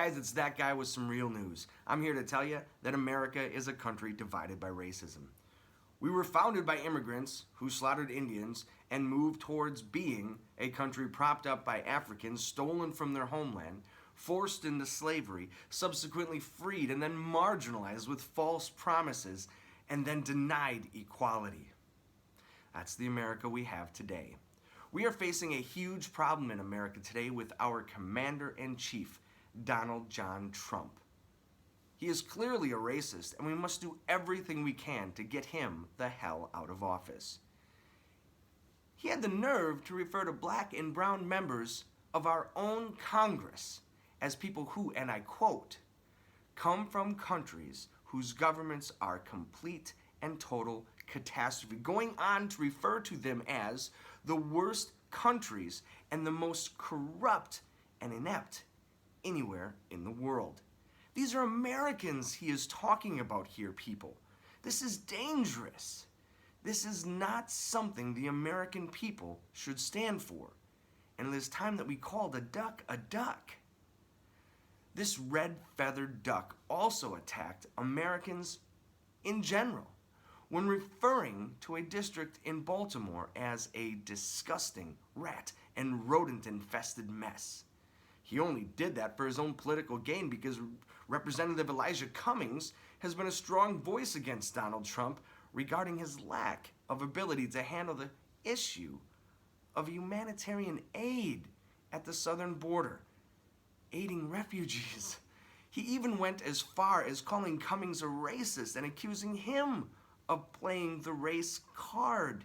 guys, it's that guy with some real news. I'm here to tell you that America is a country divided by racism. We were founded by immigrants who slaughtered Indians and moved towards being a country propped up by Africans stolen from their homeland, forced into slavery, subsequently freed and then marginalized with false promises, and then denied equality. That's the America we have today. We are facing a huge problem in America today with our commander-in-chief, Donald John Trump. He is clearly a racist, and we must do everything we can to get him the hell out of office. He had the nerve to refer to black and brown members of our own Congress as people who, and I quote, come from countries whose governments are complete and total catastrophe, going on to refer to them as the worst countries and the most corrupt and inept anywhere in the world. These are Americans he is talking about here, people. This is dangerous. This is not something the American people should stand for. And it is time that we called a duck a duck. This red-feathered duck also attacked Americans in general when referring to a district in Baltimore as a disgusting rat and rodent-infested mess. He only did that for his own political gain because Representative Elijah Cummings has been a strong voice against Donald Trump regarding his lack of ability to handle the issue of humanitarian aid at the southern border, aiding refugees. He even went as far as calling Cummings a racist and accusing him of playing the race card.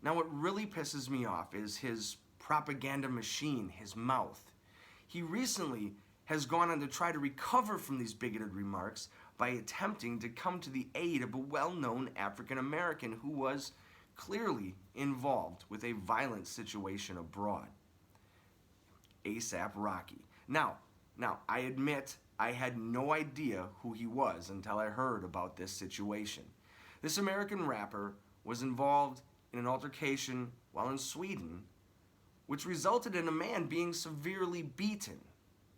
Now, what really pisses me off is his propaganda machine, his mouth. He recently has gone on to try to recover from these bigoted remarks by attempting to come to the aid of a well-known African American who was clearly involved with a violent situation abroad. ASAP Rocky. Now, I admit I had no idea who he was until I heard about this situation. This American rapper was involved in an altercation while in Sweden, which resulted in a man being severely beaten.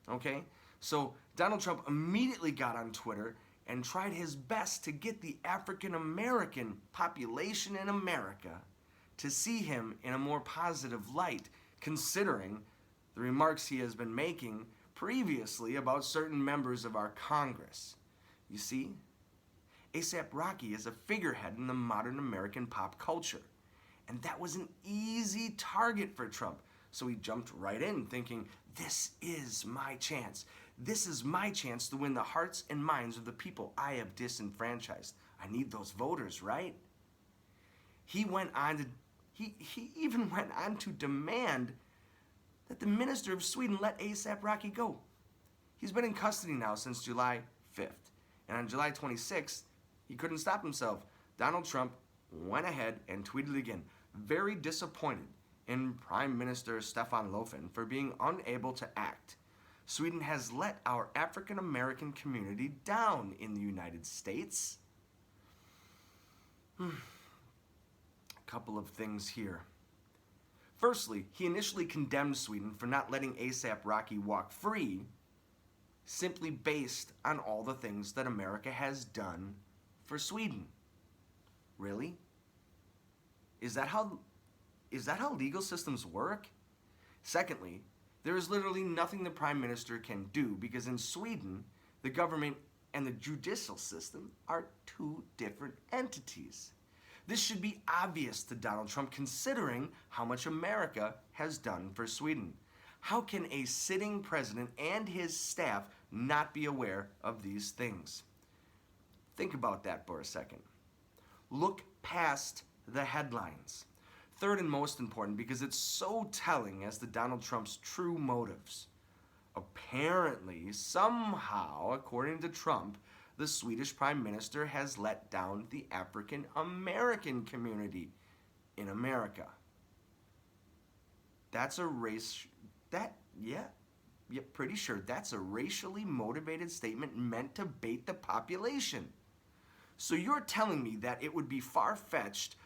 Okay? So Donald Trump immediately got on Twitter and tried his best to get the African American population in America to see him in a more positive light, considering the remarks he has been making previously about certain members of our Congress. You see, ASAP Rocky is a figurehead in the modern American pop culture, and that was an easy target for Trump. So he jumped right in thinking, this is my chance. This is my chance to win the hearts and minds of the people I have disenfranchised. I need those voters, right? He even went on to demand that the minister of Sweden let ASAP Rocky go. He's been in custody now since July 5th. And on July 26th, he couldn't stop himself. Donald Trump went ahead and tweeted again, very disappointed in Prime Minister Stefan Löfven for being unable to act. Sweden has let our African American community down in the United States. A couple of things here. Firstly, he initially condemned Sweden for not letting ASAP Rocky walk free, simply based on all the things that America has done for Sweden. Really? Is that how legal systems work? Secondly, there is literally nothing the Prime Minister can do because in Sweden, the government and the judicial system are two different entities. This should be obvious to Donald Trump considering how much America has done for Sweden. How can a sitting president and his staff not be aware of these things? Think about that for a second. Look past the headlines. Third and most important, because it's so telling as to Donald Trump's true motives. Apparently, somehow, according to Trump, the Swedish Prime Minister has let down the African American community in America. That's a pretty sure that's a racially motivated statement meant to bait the population. So you're telling me that it would be far-fetched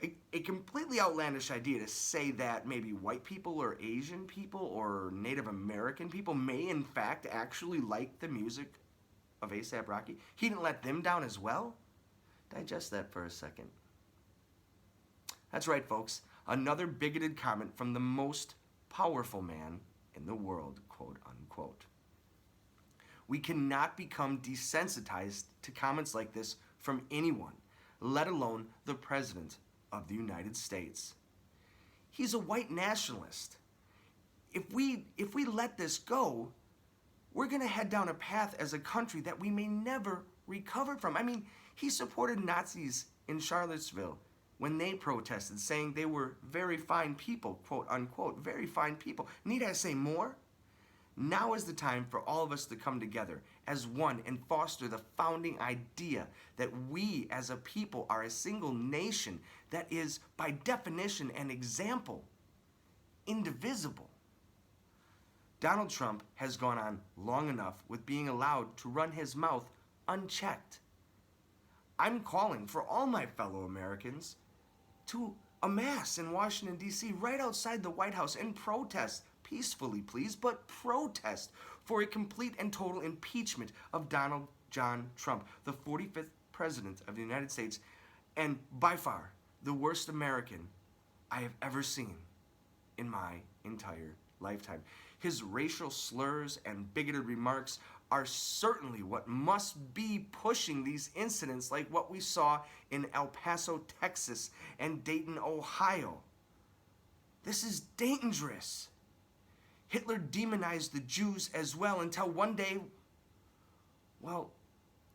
a completely outlandish idea to say that maybe white people or Asian people or Native American people may in fact actually like the music of A$AP Rocky. He didn't let them down as well? Digest that for a second. That's right, folks. Another bigoted comment from the most powerful man in the world, quote unquote. We cannot become desensitized to comments like this from anyone, let alone the President of the United States. He's a white nationalist. If we let this go, we're going to head down a path as a country that we may never recover from. I mean, he supported Nazis in Charlottesville when they protested, saying they were very fine people, quote unquote, very fine people. Need I say more? Now is the time for all of us to come together as one and foster the founding idea that we as a people are a single nation that is, by definition and example, indivisible. Donald Trump has gone on long enough with being allowed to run his mouth unchecked. I'm calling for all my fellow Americans to amass in Washington, D.C., right outside the White House and protest, peacefully please, but protest for a complete and total impeachment of Donald John Trump, the 45th President of the United States, and by far the worst American I have ever seen in my entire lifetime. His racial slurs and bigoted remarks are certainly what must be pushing these incidents like what we saw in El Paso, Texas, and Dayton, Ohio. This is dangerous. Hitler demonized the Jews as well until one day, well,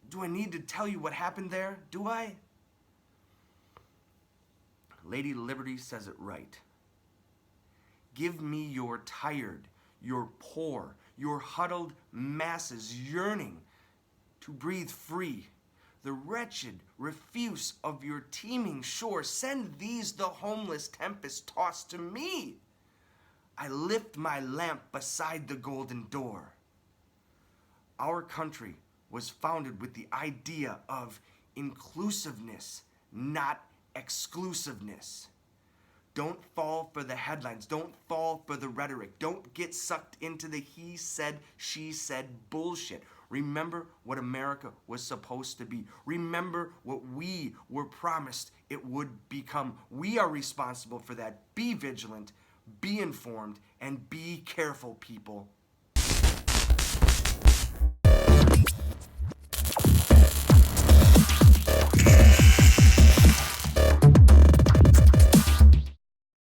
do I need to tell you what happened there? Do I? Lady Liberty says it right. Give me your tired, your poor, your huddled masses yearning to breathe free. The wretched refuse of your teeming shore. Send these, the homeless tempest tossed, to me. I lift my lamp beside the golden door. Our country was founded with the idea of inclusiveness, not exclusiveness. Don't fall for the headlines. Don't fall for the rhetoric. Don't get sucked into the he said, she said bullshit. Remember what America was supposed to be. Remember what we were promised it would become. We are responsible for that. Be vigilant, be informed, and be careful, people.